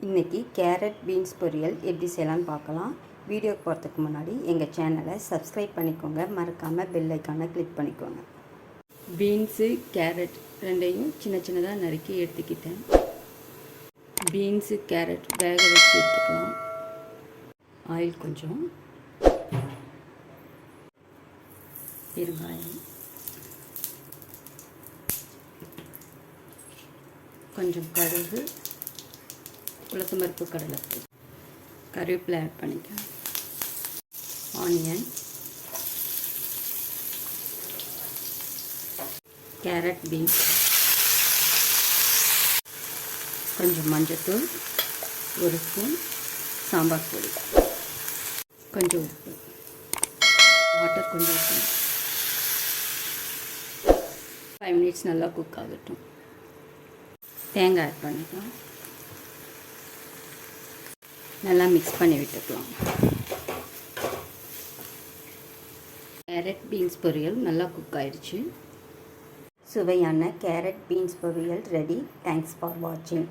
இன்றைக்கி carrot beans பொரியல் எப்படி செய்யலான்னு பார்க்கலாம். வீடியோக்கு போகிறதுக்கு முன்னாடி எங்கள் சேனலை சப்ஸ்கிரைப் பண்ணிக்கோங்க, மறக்காமல் பெல் ஐக்கானை கிளிக் பண்ணிக்கோங்க. பீன்ஸு கேரட் ரெண்டையும் சின்ன சின்னதாக நறுக்கி எடுத்துக்கிட்டேன். பீன்ஸு கேரட் வேக வச்சு எடுத்துக்கலாம். ஆயில் கொஞ்சம், பெருங்காயம் கொஞ்சம், கடுகு, உளுத்தம்பருப்பு, கடலைப்பருப்பு, கருவேப்பிலை ஆட் பண்ணிக்கலாம். ஆனியன், கேரட், பீன்ஸ், கொஞ்சம் மஞ்சள்தூள், ஒரு ஸ்பூன் சாம்பார் பொடி, கொஞ்சம் உப்பு, வாட்டர் கொஞ்சம் உப்பு. 5 மினிட்ஸ் நல்லா குக் ஆகட்டும். தேங்காய் ஆட் பண்ணிக்கலாம். நல்லா மிக்ஸ் பண்ணி விட்டுக்கலாம். கேரட் பீன்ஸ் பொரியல் நல்லா குக் ஆயிடுச்சு. சுவையான கேரட் பீன்ஸ் பொரியல் ரெடி. தேங்க்ஸ் ஃபார் வாட்சிங்.